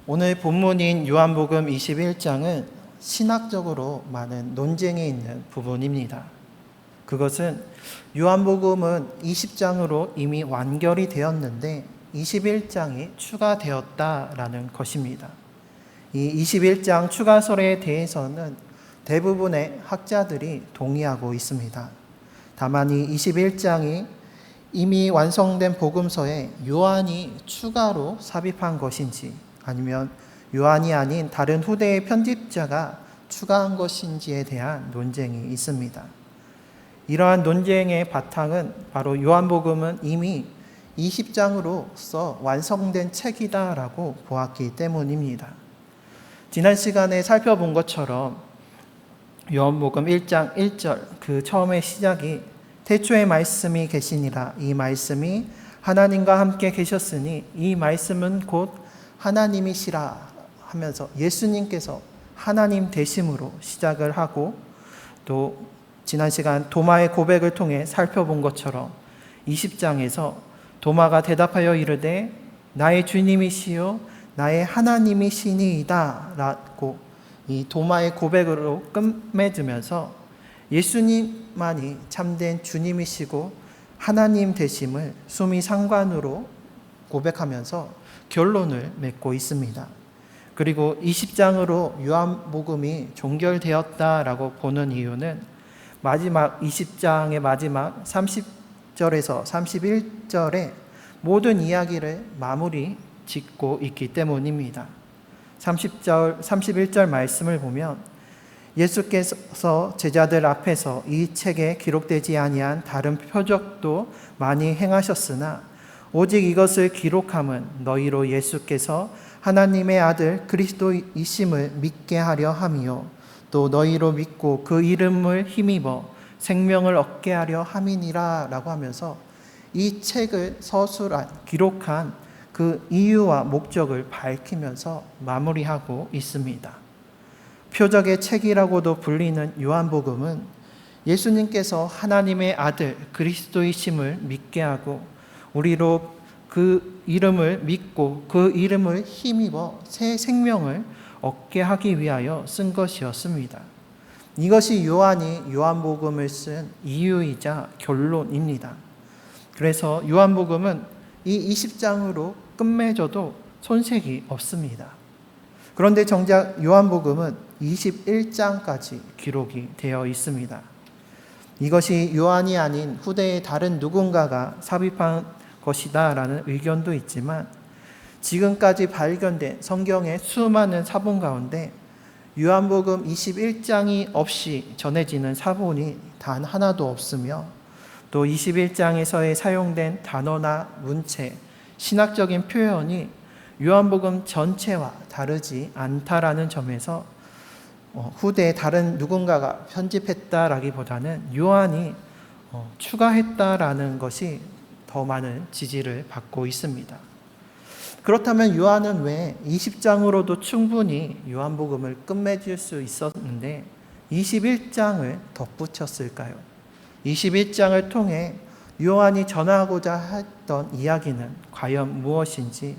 오늘 본문인 요한복음 21장은 신학적으로 많은 논쟁이 있는 부분입니다. 그것은 요한복음은 20장으로 이미 완결이 되었는데 21장이 추가되었다라는 것입니다. 이 21장 추가설에 대해서는 대부분의 학자들이 동의하고 있습니다. 다만 이 21장이 이미 완성된 복음서에 요한이 추가로 삽입한 것인지 아니면 요한이 아닌 다른 후대의 편집자가 추가한 것인지에 대한 논쟁이 있습니다. 이러한 논쟁의 바탕은 바로 요한복음은 이미 20장으로서 완성된 책이다라고 보았기 때문입니다. 지난 시간에 살펴본 것처럼 요한복음 1장 1절 그 처음의 시작이 태초에 말씀이 계시니라 이 말씀이 하나님과 함께 계셨으니 이 말씀은 곧 하나님이시라 하면서 예수님께서 하나님 되심으로 시작을 하고 또 지난 시간 도마의 고백을 통해 살펴본 것처럼 20장에서 도마가 대답하여 이르되 나의 주님이시요 나의 하나님이시니이다 라고 이 도마의 고백으로 끝맺으면서 예수님만이 참된 주님이시고 하나님 되심을 수미상관으로 고백하면서 결론을 맺고 있습니다. 그리고 20장으로 요한복음이 종결되었다라고 보는 이유는 마지막 20장의 마지막 30절에서 31절에 모든 이야기를 마무리 짓고 있기 때문입니다. 31절 말씀을 보면 예수께서 제자들 앞에서 이 책에 기록되지 아니한 다른 표적도 많이 행하셨으나 오직 이것을 기록함은 너희로 예수께서 하나님의 아들 그리스도이심을 믿게 하려 함이요 또 너희로 믿고 그 이름을 힘입어 생명을 얻게 하려 함이니라 라고 하면서 이 책을 서술한 기록한 그 이유와 목적을 밝히면서 마무리하고 있습니다. 표적의 책이라고도 불리는 요한복음은 예수님께서 하나님의 아들 그리스도이심을 믿게 하고 우리로 그 이름을 믿고 그 이름을 힘입어 새 생명을 얻게 하기 위하여 쓴 것이었습니다. 이것이 요한이 요한복음을 쓴 이유이자 결론입니다. 그래서 요한복음은 이 20장으로 끝맺어도 손색이 없습니다. 그런데 정작 요한복음은 21장까지 기록이 되어 있습니다. 이것이 요한이 아닌 후대의 다른 누군가가 삽입한 것이다 라는 의견도 있지만 지금까지 발견된 성경의 수많은 사본 가운데 요한복음 21장이 없이 전해지는 사본이 단 하나도 없으며 또 21장에서의 사용된 단어나 문체, 신학적인 표현이 요한복음 전체와 다르지 않다라는 점에서 후대에 다른 누군가가 편집했다라기보다는 요한이 추가했다라는 것이 더 많은 지지를 받고 있습니다. 그렇다면 요한은 왜 20장으로도 충분히 요한복음을 끝맺을 수 있었는데 21장을 덧붙였을까요? 21장을 통해 요한이 전하고자 했던 이야기는 과연 무엇인지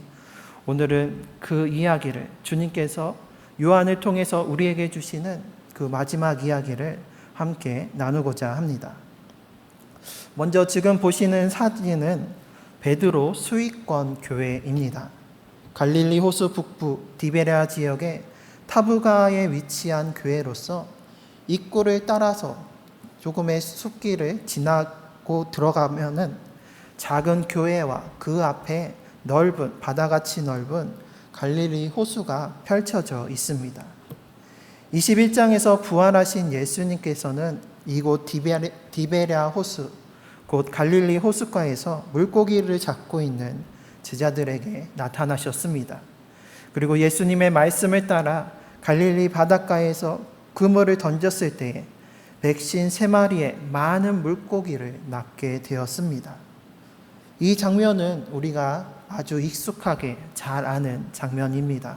오늘은 그 이야기를 주님께서 요한을 통해서 우리에게 주시는 그 마지막 이야기를 함께 나누고자 합니다. 먼저 지금 보시는 사진은 베드로 수익권 교회입니다. 갈릴리 호수 북부 디베랴 지역의 타부가에 위치한 교회로서 입구를 따라서 조금의 숲길을 지나고 들어가면은 작은 교회와 그 앞에 넓은 바다같이 넓은 갈릴리 호수가 펼쳐져 있습니다. 21장에서 부활하신 예수님께서는 이곳 디베랴 호수, 곧 갈릴리 호숫가에서 물고기를 잡고 있는 제자들에게 나타나셨습니다. 그리고 예수님의 말씀을 따라 갈릴리 바닷가에서 그물을 던졌을 때에 백신 3마리의 많은 물고기를 낚게 되었습니다. 이 장면은 우리가 아주 익숙하게 잘 아는 장면입니다.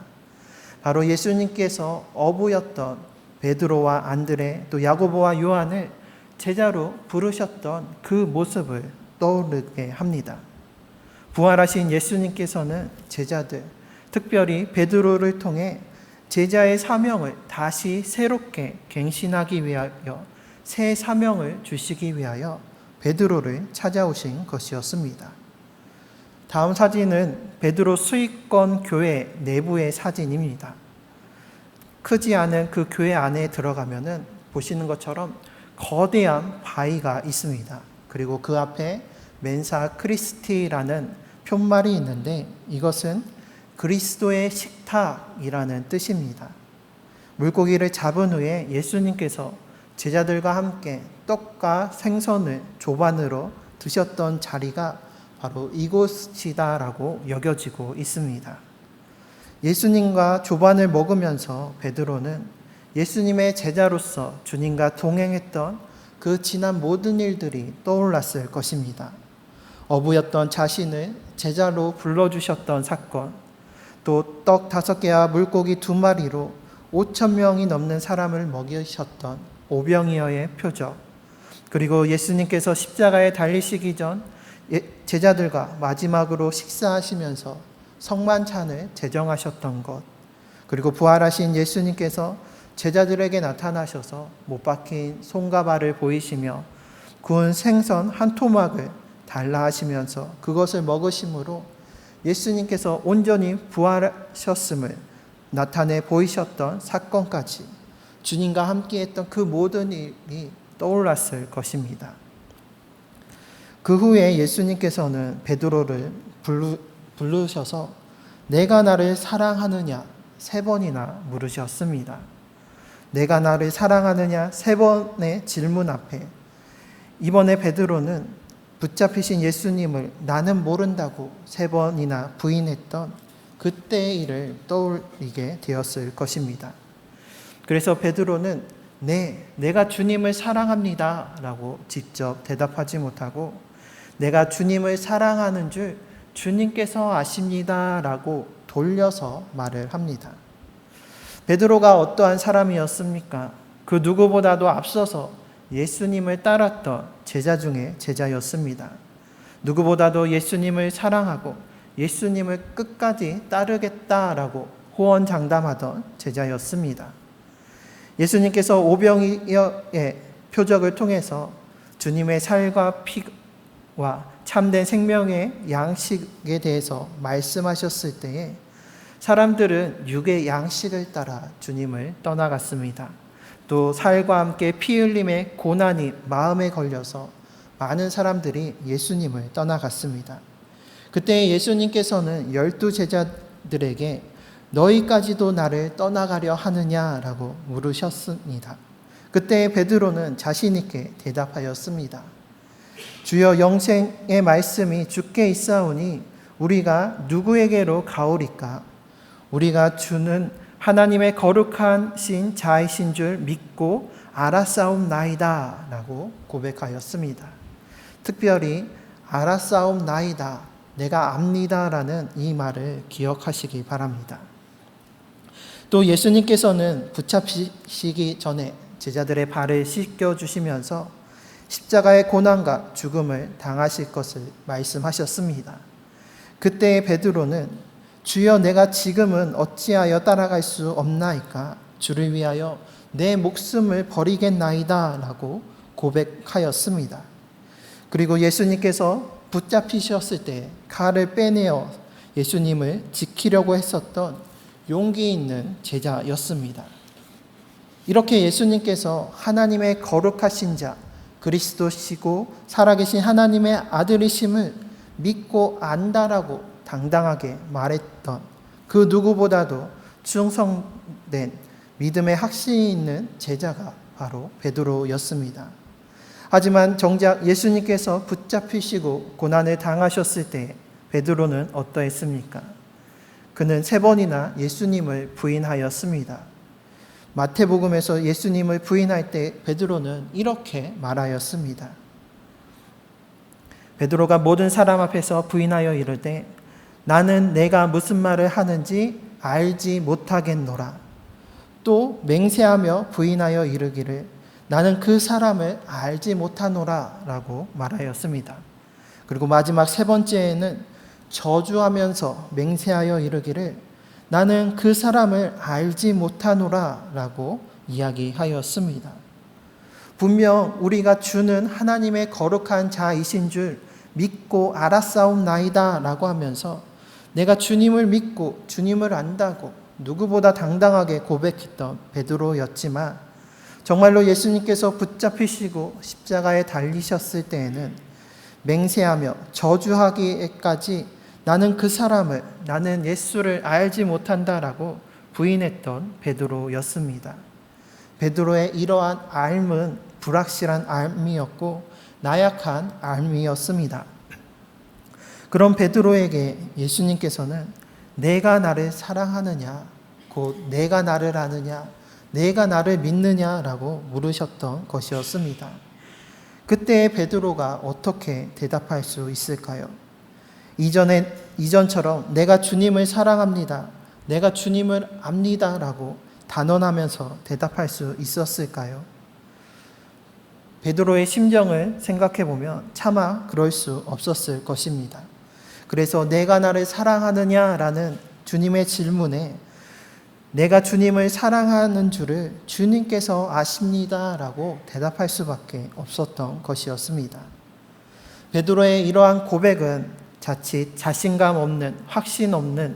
바로 예수님께서 어부였던 베드로와 안드레 또 야고보와 요한을 제자로 부르셨던 그 모습을 떠오르게 합니다. 부활하신 예수님께서는 제자들 특별히 베드로를 통해 제자의 사명을 다시 새롭게 갱신하기 위하여 새 사명을 주시기 위하여 베드로를 찾아오신 것이었습니다. 다음 사진은 베드로 수익권 교회 내부의 사진입니다. 크지 않은 그 교회 안에 들어가면은 보시는 것처럼 거대한 바위가 있습니다. 그리고 그 앞에 멘사 크리스티라는 표말이 있는데 이것은 그리스도의 식탁이라는 뜻입니다. 물고기를 잡은 후에 예수님께서 제자들과 함께 떡과 생선을 조반으로 드셨던 자리가 바로 이곳이다라고 여겨지고 있습니다. 예수님과 조반을 먹으면서 베드로는 예수님의 제자로서 주님과 동행했던 그 지난 모든 일들이 떠올랐을 것입니다. 어부였던 자신을 제자로 불러주셨던 사건, 또 떡 5개와 물고기 2마리로 5,000명이 넘는 사람을 먹이셨던 오병이어의 표적, 그리고 예수님께서 십자가에 달리시기 전 제자들과 마지막으로 식사하시면서 성만찬을 제정하셨던 것, 그리고 부활하신 예수님께서 제자들에게 나타나셔서 못 박힌 손과 발을 보이시며 구운 생선 한 토막을 달라 하시면서 그것을 먹으심으로 예수님께서 온전히 부활하셨음을 나타내 보이셨던 사건까지 주님과 함께했던 그 모든 일이 떠올랐을 것입니다. 그 후에 예수님께서는 베드로를 부르셔서 내가 나를 사랑하느냐 3번이나 물으셨습니다. 내가 나를 사랑하느냐 3번의 질문 앞에 이번에 베드로는 붙잡히신 예수님을 나는 모른다고 3번이나 부인했던 그때의 일을 떠올리게 되었을 것입니다. 그래서 베드로는 내가 주님을 사랑합니다 라고 직접 대답하지 못하고 내가 주님을 사랑하는 줄 주님께서 아십니다 라고 돌려서 말을 합니다. 베드로가 어떠한 사람이었습니까? 그 누구보다도 앞서서 예수님을 따랐던 제자 중에 제자였습니다. 누구보다도 예수님을 사랑하고 예수님을 끝까지 따르겠다라고 호언장담하던 제자였습니다. 예수님께서 오병이어의 표적을 통해서 주님의 살과 피와 참된 생명의 양식에 대해서 말씀하셨을 때에 사람들은 육의 양식을 따라 주님을 떠나갔습니다. 또 살과 함께 피 흘림의 고난이 마음에 걸려서 많은 사람들이 예수님을 떠나갔습니다. 그때 예수님께서는 12 제자들에게 너희까지도 나를 떠나가려 하느냐라고 물으셨습니다. 그때 베드로는 자신 있게 대답하였습니다. 주여 영생의 말씀이 주께 있사오니 우리가 누구에게로 가오리까? 우리가 주는 하나님의 거룩하신 자이신 줄 믿고 알았사옵나이다 라고 고백하였습니다. 특별히 알았사옵나이다, 내가 압니다 라는 이 말을 기억하시기 바랍니다. 또 예수님께서는 붙잡히시기 전에 제자들의 발을 씻겨주시면서 십자가의 고난과 죽음을 당하실 것을 말씀하셨습니다. 그때 베드로는 주여 내가 지금은 어찌하여 따라갈 수 없나이까? 주를 위하여 내 목숨을 버리겠나이다 라고 고백하였습니다. 그리고 예수님께서 붙잡히셨을 때 칼을 빼내어 예수님을 지키려고 했었던 용기 있는 제자였습니다. 이렇게 예수님께서 하나님의 거룩하신 자 그리스도시고 살아계신 하나님의 아들이심을 믿고 안다라고 당당하게 말했던 그 누구보다도 충성된 믿음의 확신이 있는 제자가 바로 베드로였습니다. 하지만 정작 예수님께서 붙잡히시고 고난을 당하셨을 때 베드로는 어떠했습니까? 그는 3번이나 예수님을 부인하였습니다. 마태복음에서 예수님을 부인할 때 베드로는 이렇게 말하였습니다. 베드로가 모든 사람 앞에서 부인하여 이르되 나는 내가 무슨 말을 하는지 알지 못하겠노라. 또 맹세하며 부인하여 이르기를 나는 그 사람을 알지 못하노라 라고 말하였습니다. 그리고 마지막 3번째에는 저주하면서 맹세하여 이르기를 나는 그 사람을 알지 못하노라 라고 이야기하였습니다. 분명 우리가 주는 하나님의 거룩한 자이신 줄 믿고 알았사옵나이다 라고 하면서 내가 주님을 믿고 주님을 안다고 누구보다 당당하게 고백했던 베드로였지만 정말로 예수님께서 붙잡히시고 십자가에 달리셨을 때에는 맹세하며 저주하기까지 나는 그 사람을, 나는 예수를 알지 못한다라고 부인했던 베드로였습니다. 베드로의 이러한 앙은 불확실한 앙이었고 나약한 앙이었습니다. 그런 베드로에게 예수님께서는 내가 나를 사랑하느냐, 곧 내가 나를 아느냐, 내가 나를 믿느냐라고 물으셨던 것이었습니다. 그때 베드로가 어떻게 대답할 수 있을까요? 이전처럼 내가 주님을 사랑합니다, 내가 주님을 압니다라고 단언하면서 대답할 수 있었을까요? 베드로의 심정을 생각해 보면 차마 그럴 수 없었을 것입니다. 그래서 내가 나를 사랑하느냐라는 주님의 질문에 내가 주님을 사랑하는 줄을 주님께서 아십니다라고 대답할 수밖에 없었던 것이었습니다. 베드로의 이러한 고백은 자칫 자신감 없는, 확신 없는,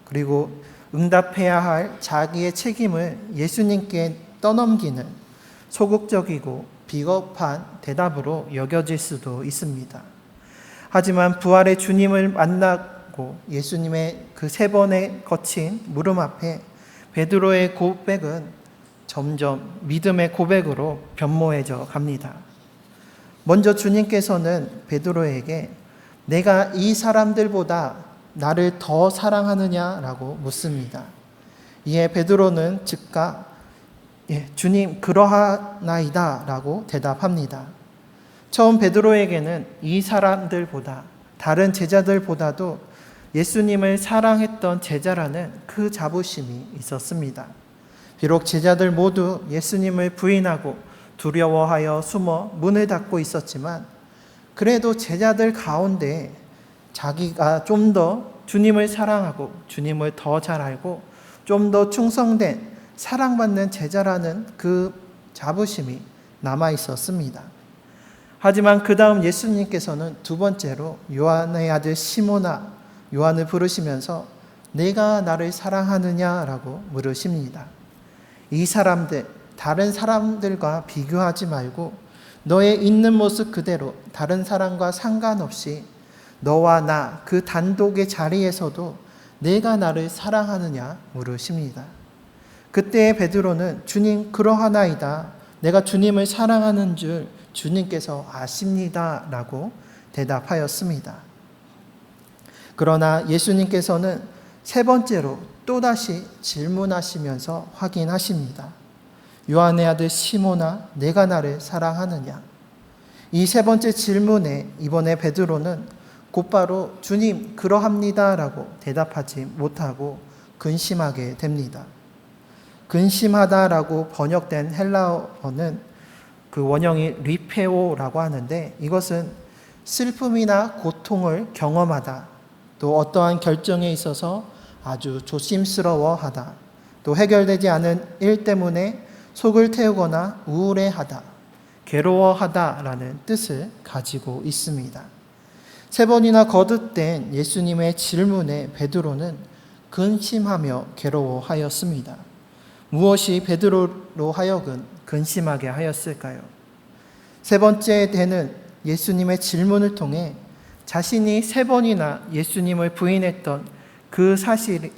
그리고 응답해야 할 자기의 책임을 예수님께 떠넘기는 소극적이고 비겁한 대답으로 여겨질 수도 있습니다. 하지만 부활의 주님을 만나고 예수님의 그 3번의 거친 물음 앞에 베드로의 고백은 점점 믿음의 고백으로 변모해져 갑니다. 먼저 주님께서는 베드로에게 내가 이 사람들보다 나를 더 사랑하느냐라고 묻습니다. 이에 베드로는 즉각 주님 그러하나이다 라고 대답합니다. 처음 베드로에게는 이 사람들보다, 다른 제자들보다도 예수님을 사랑했던 제자라는 그 자부심이 있었습니다. 비록 제자들 모두 예수님을 부인하고 두려워하여 숨어 문을 닫고 있었지만 그래도 제자들 가운데 자기가 좀 더 주님을 사랑하고 주님을 더 잘 알고 좀 더 충성된 사랑받는 제자라는 그 자부심이 남아 있었습니다. 하지만 그 다음 예수님께서는 2번째로 요한의 아들 시몬아, 요한을 부르시면서 내가 나를 사랑하느냐라고 물으십니다. 이 사람들, 다른 사람들과 비교하지 말고 너의 있는 모습 그대로 다른 사람과 상관없이 너와 나 그 단독의 자리에서도 내가 나를 사랑하느냐 물으십니다. 그때 베드로는 주님 그러하나이다, 내가 주님을 사랑하는 줄 주님께서 아십니다 라고 대답하였습니다. 그러나 예수님께서는 3번째로 또다시 질문하시면서 확인하십니다. 요한의 아들 시몬아, 내가 나를 사랑하느냐? 이 3번째 질문에 이번에 베드로는 곧바로 주님 그러합니다 라고 대답하지 못하고 근심하게 됩니다. 근심하다라고 번역된 헬라어는 그 원형이 리페오라고 하는데 이것은 슬픔이나 고통을 경험하다, 또 어떠한 결정에 있어서 아주 조심스러워하다, 또 해결되지 않은 일 때문에 속을 태우거나 우울해하다, 괴로워하다라는 뜻을 가지고 있습니다. 3번이나 거듭된 예수님의 질문에 베드로는 근심하며 괴로워하였습니다. 무엇이 베드로로 하여금 근심하게 하였을까요? 3번째 되는 예수님의 질문을 통해 자신이 3번이나 예수님을 부인했던 그 사실을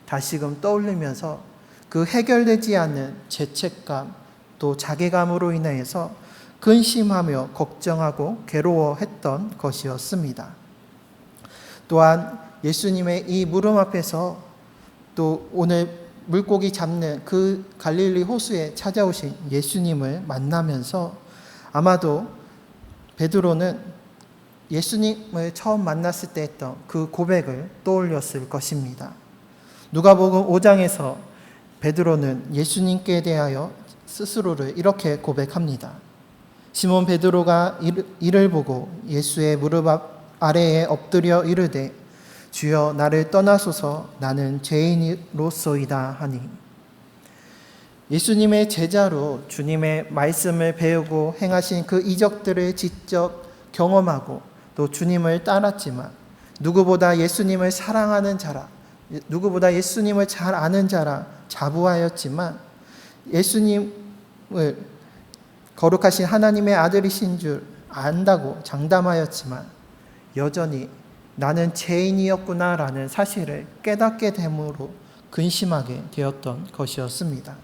다시금 떠올리면서 그 해결되지 않는 죄책감 또 자괴감으로 인해서 근심하며 걱정하고 괴로워했던 것이었습니다. 또한 예수님의 이 물음 앞에서 또 오늘 물고기 잡는 그 갈릴리 호수에 찾아오신 예수님을 만나면서 아마도 베드로는 예수님을 처음 만났을 때 했던 그 고백을 떠올렸을 것입니다. 누가복음 5장에서 베드로는 예수님께 대하여 스스로를 이렇게 고백합니다. 시몬 베드로가 이를 보고 예수의 무릎 아래에 엎드려 이르되 주여 나를 떠나소서 나는 죄인으로소이다 하니. 예수님의 제자로 주님의 말씀을 배우고 행하신 그 이적들을 직접 경험하고 또 주님을 따랐지만 누구보다 예수님을 사랑하는 자라, 누구보다 예수님을 잘 아는 자라 자부하였지만 예수님을 거룩하신 하나님의 아들이신 줄 안다고 장담하였지만 여전히 나는 죄인이었구나라는 사실을 깨닫게 됨으로 근심하게 되었던 것이었습니다.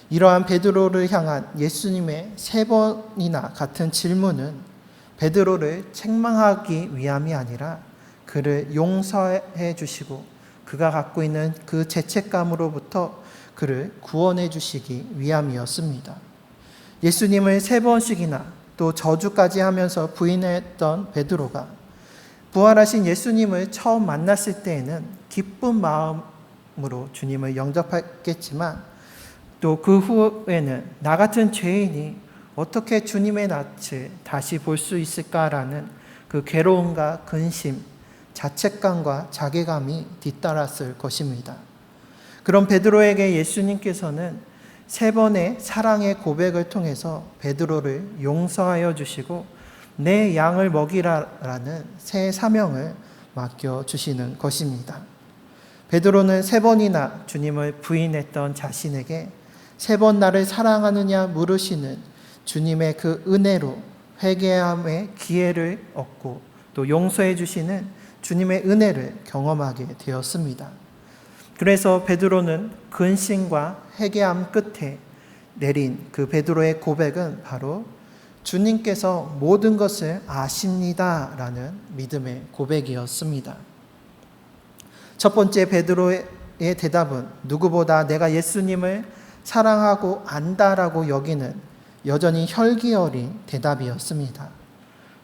이러한 베드로를 향한 예수님의 3번이나 같은 질문은 베드로를 책망하기 위함이 아니라 그를 용서해 주시고 그가 갖고 있는 그 죄책감으로부터 그를 구원해 주시기 위함이었습니다. 예수님을 3번씩이나 또 저주까지 하면서 부인했던 베드로가 부활하신 예수님을 처음 만났을 때에는 기쁜 마음으로 주님을 영접했겠지만 또 그 후에는 나 같은 죄인이 어떻게 주님의 낯을 다시 볼 수 있을까라는 그 괴로움과 근심, 자책감과 자괴감이 뒤따랐을 것입니다. 그런 베드로에게 예수님께서는 3번의 사랑의 고백을 통해서 베드로를 용서하여 주시고 내 양을 먹이라라는 새 사명을 맡겨주시는 것입니다. 베드로는 3번이나 주님을 부인했던 자신에게 3번 나를 사랑하느냐 물으시는 주님의 그 은혜로 회개함의 기회를 얻고 또 용서해 주시는 주님의 은혜를 경험하게 되었습니다. 그래서 베드로는 근심과 회개함 끝에 내린 그 베드로의 고백은 바로 주님께서 모든 것을 아십니다라는 믿음의 고백이었습니다. 첫 번째 베드로의 대답은 누구보다 내가 예수님을 사랑하고 안다라고 여기는 여전히 혈기 어린 대답이었습니다.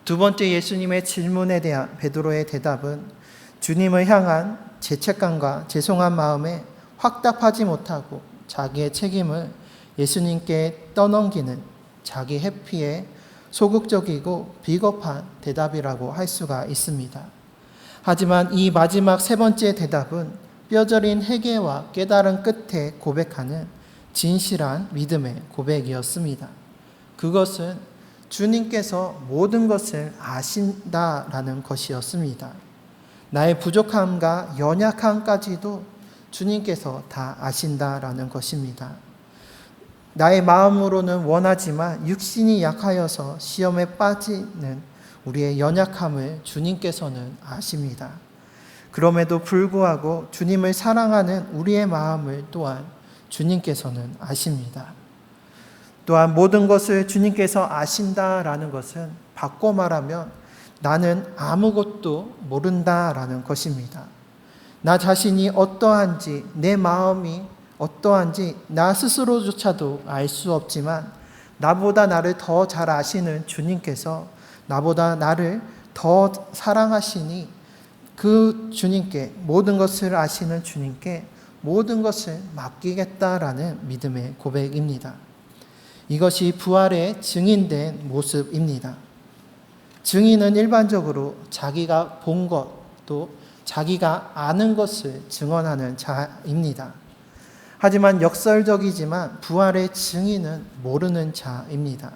두 번째 예수님의 질문에 대한 베드로의 대답은 주님을 향한 죄책감과 죄송한 마음에 확답하지 못하고 자기의 책임을 예수님께 떠넘기는 자기 회피에 소극적이고 비겁한 대답이라고 할 수가 있습니다. 하지만 이 마지막 3번째 대답은 뼈저린 회개와 깨달음 끝에 고백하는 진실한 믿음의 고백이었습니다. 그것은 주님께서 모든 것을 아신다라는 것이었습니다. 나의 부족함과 연약함까지도 주님께서 다 아신다라는 것입니다. 나의 마음으로는 원하지만 육신이 약하여서 시험에 빠지는 우리의 연약함을 주님께서는 아십니다. 그럼에도 불구하고 주님을 사랑하는 우리의 마음을 또한 주님께서는 아십니다. 또한 모든 것을 주님께서 아신다라는 것은 바꿔 말하면 나는 아무것도 모른다라는 것입니다. 나 자신이 어떠한지, 내 마음이 어떠한지 나 스스로조차도 알 수 없지만 나보다 나를 더 잘 아시는 주님께서 나보다 나를 더 사랑하시니 그 주님께, 모든 것을 아시는 주님께 모든 것을 맡기겠다라는 믿음의 고백입니다. 이것이 부활의 증인된 모습입니다. 증인은 일반적으로 자기가 본 것, 또 자기가 아는 것을 증언하는 자입니다. 하지만 역설적이지만 부활의 증인은 모르는 자입니다.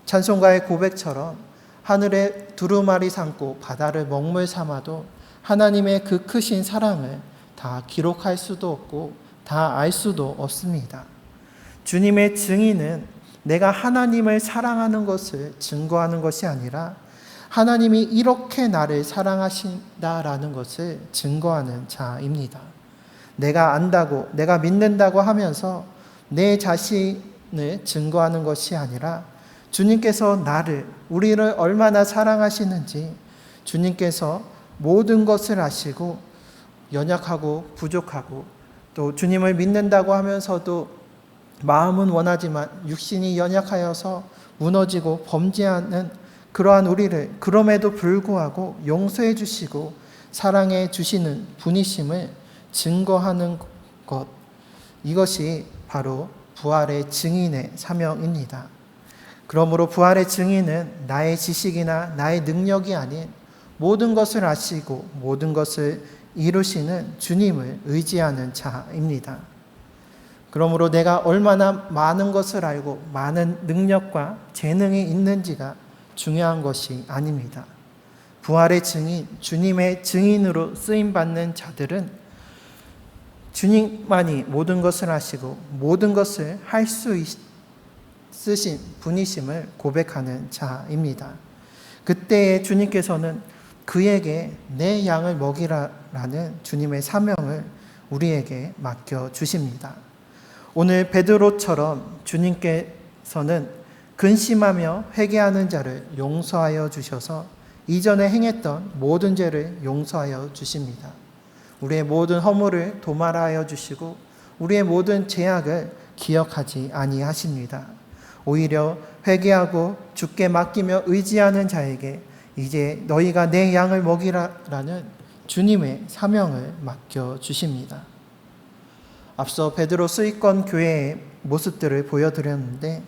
찬송가의 고백처럼 하늘에 두루마리 삼고 바다를 먹물 삼아도 하나님의 그 크신 사랑을 다 기록할 수도 없고 다 알 수도 없습니다. 주님의 증인은 내가 하나님을 사랑하는 것을 증거하는 것이 아니라 하나님이 이렇게 나를 사랑하신다라는 것을 증거하는 자입니다. 내가 안다고, 내가 믿는다고 하면서 내 자신을 증거하는 것이 아니라 주님께서 우리를 얼마나 사랑하시는지 주님께서 모든 것을 아시고 연약하고 부족하고 또 주님을 믿는다고 하면서도 마음은 원하지만 육신이 연약하여서 무너지고 범죄하는 그러한 우리를 그럼에도 불구하고 용서해 주시고 사랑해 주시는 분이심을 증거하는 것, 이것이 바로 부활의 증인의 사명입니다. 그러므로 부활의 증인은 나의 지식이나 나의 능력이 아닌 모든 것을 아시고 모든 것을 이루시는 주님을 의지하는 자입니다. 그러므로 내가 얼마나 많은 것을 알고 많은 능력과 재능이 있는지가 중요한 것이 아닙니다. 부활의 증인, 주님의 증인으로 쓰임받는 자들은 주님만이 모든 것을 하시고 모든 것을 할 수 있으신 분이심을 고백하는 자입니다. 그때에 주님께서는 그에게 내 양을 먹이라라는 주님의 사명을 우리에게 맡겨주십니다. 오늘 베드로처럼 주님께서는 근심하며 회개하는 자를 용서하여 주셔서 이전에 행했던 모든 죄를 용서하여 주십니다. 우리의 모든 허물을 도말하여 주시고 우리의 모든 죄악을 기억하지 아니하십니다. 오히려 회개하고 주께 맡기며 의지하는 자에게 이제 너희가 내 양을 먹이라라는 주님의 사명을 맡겨주십니다. 앞서 베드로 수익권 교회의 모습들을 보여드렸는데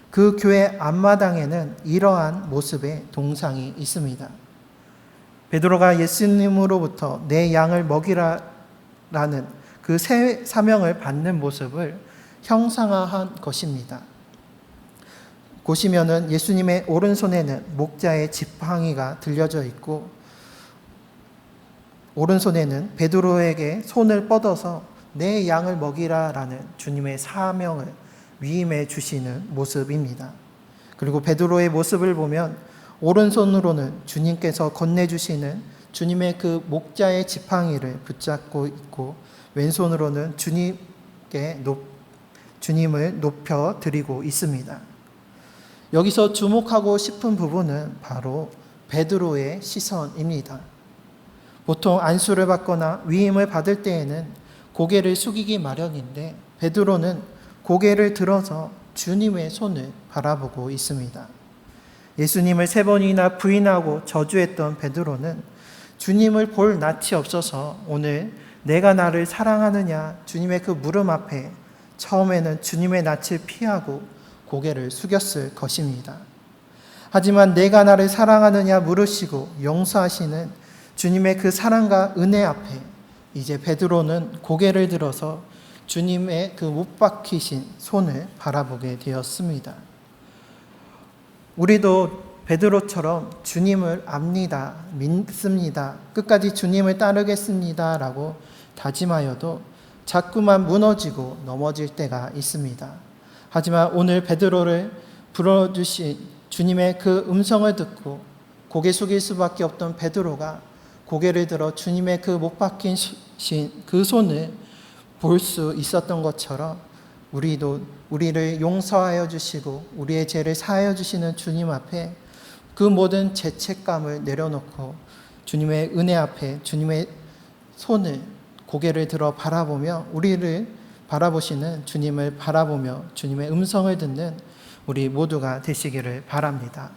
그 교회 앞마당에는 이러한 모습의 동상이 있습니다. 베드로가 예수님으로부터 내 양을 먹이라라는 그 새 사명을 받는 모습을 형상화한 것입니다. 보시면은 예수님의 오른손에는 목자의 지팡이가 들려져 있고 오른손에는 베드로에게 손을 뻗어서 내 양을 먹이라라는 주님의 사명을 위임해 주시는 모습입니다. 그리고 베드로의 모습을 보면 오른손으로는 주님께서 건네주시는 주님의 그 목자의 지팡이를 붙잡고 있고 왼손으로는 주님을 높여 드리고 있습니다. 여기서 주목하고 싶은 부분은 바로 베드로의 시선입니다. 보통 안수를 받거나 위임을 받을 때에는 고개를 숙이기 마련인데 베드로는 고개를 들어서 주님의 손을 바라보고 있습니다. 예수님을 3번이나 부인하고 저주했던 베드로는 주님을 볼 낯이 없어서 오늘 내가 나를 사랑하느냐 주님의 그 물음 앞에 처음에는 주님의 낯을 피하고 고개를 숙였을 것입니다. 하지만 내가 나를 사랑하느냐 물으시고 용서하시는 주님의 그 사랑과 은혜 앞에 이제 베드로는 고개를 들어서 주님의 그 못 박히신 손을 바라보게 되었습니다. 우리도 베드로처럼 주님을 압니다, 믿습니다, 끝까지 주님을 따르겠습니다 라고 다짐하여도 자꾸만 무너지고 넘어질 때가 있습니다. 하지만 오늘 베드로를 불러주신 주님의 그 음성을 듣고 고개 숙일 수밖에 없던 베드로가 고개를 들어 주님의 그 못 박힌 그 손을 볼 수 있었던 것처럼 우리도 우리를 용서하여 주시고 우리의 죄를 사하여 주시는 주님 앞에 그 모든 죄책감을 내려놓고 주님의 은혜 앞에 주님의 손을 고개를 들어 바라보며 우리를 바라보시는 주님을 바라보며 주님의 음성을 듣는 우리 모두가 되시기를 바랍니다.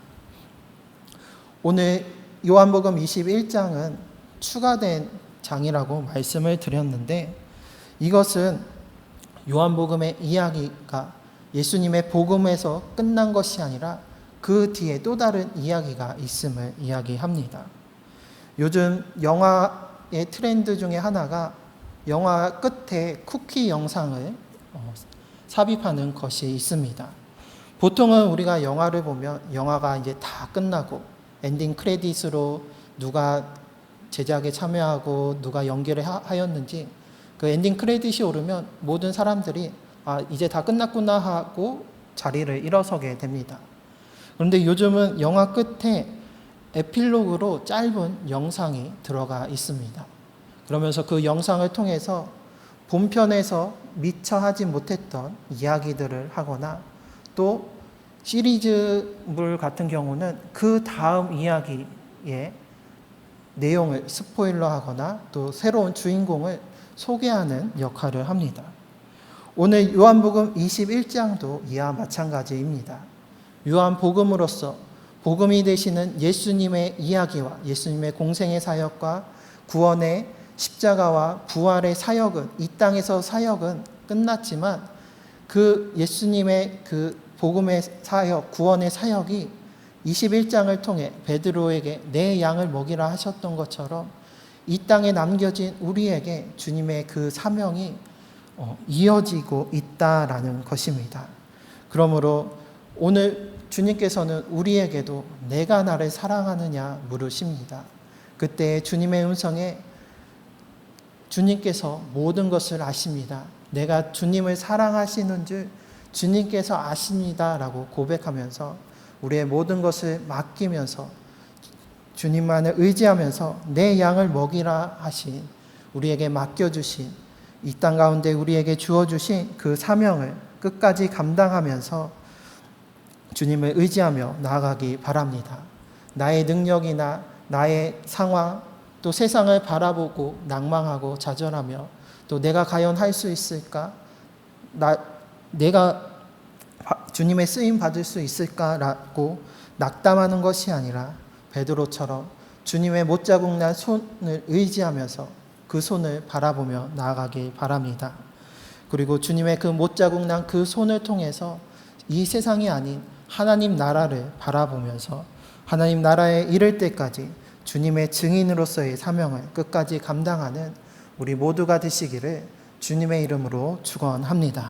오늘 요한복음 21장은 추가된 장이라고 말씀을 드렸는데 이것은 요한복음의 이야기가 예수님의 복음에서 끝난 것이 아니라 그 뒤에 또 다른 이야기가 있음을 이야기합니다. 요즘 영화의 트렌드 중에 하나가 영화 끝에 쿠키 영상을 삽입하는 것이 있습니다. 보통은 우리가 영화를 보면 영화가 이제 다 끝나고 엔딩 크레딧으로 누가 제작에 참여하고 누가 연기를 하였는지 그 엔딩 크레딧이 오르면 모든 사람들이 이제 다 끝났구나 하고 자리를 일어서게 됩니다. 그런데 요즘은 영화 끝에 에필로그로 짧은 영상이 들어가 있습니다. 그러면서 그 영상을 통해서 본편에서 미처 하지 못했던 이야기들을 하거나 또 시리즈물 같은 경우는 그 다음 이야기의 내용을 스포일러 하거나 또 새로운 주인공을 소개하는 역할을 합니다. 오늘 요한복음 21장도 이와 마찬가지입니다. 요한복음으로서 복음이 되시는 예수님의 이야기와 예수님의 공생의 사역과 구원의 십자가와 부활의 사역은 이 땅에서 사역은 끝났지만 그 예수님의 그 복음의 사역, 구원의 사역이 21장을 통해 베드로에게 내 양을 먹이라 하셨던 것처럼 이 땅에 남겨진 우리에게 주님의 그 사명이 이어지고 있다라는 것입니다. 그러므로 오늘 주님께서는 우리에게도 내가 나를 사랑하느냐 물으십니다. 그때 주님의 음성에 주님께서 모든 것을 아십니다. 내가 주님을 사랑하시는 줄 주님께서 아십니다 라고 고백하면서 우리의 모든 것을 맡기면서 주님만을 의지하면서 내 양을 먹이라 하신 우리에게 맡겨주신 이 땅 가운데 우리에게 주어주신 그 사명을 끝까지 감당하면서 주님을 의지하며 나아가기 바랍니다. 나의 능력이나 나의 상황 또 세상을 바라보고 낭망하고 좌절하며 또 내가 과연 할 수 있을까? 내가 주님의 쓰임 받을 수 있을까라고 낙담하는 것이 아니라 베드로처럼 주님의 못자국 난 손을 의지하면서 그 손을 바라보며 나아가길 바랍니다. 그리고 주님의 그 못자국 난 그 손을 통해서 이 세상이 아닌 하나님 나라를 바라보면서 하나님 나라에 이를 때까지 주님의 증인으로서의 사명을 끝까지 감당하는 우리 모두가 되시기를 주님의 이름으로 축원합니다.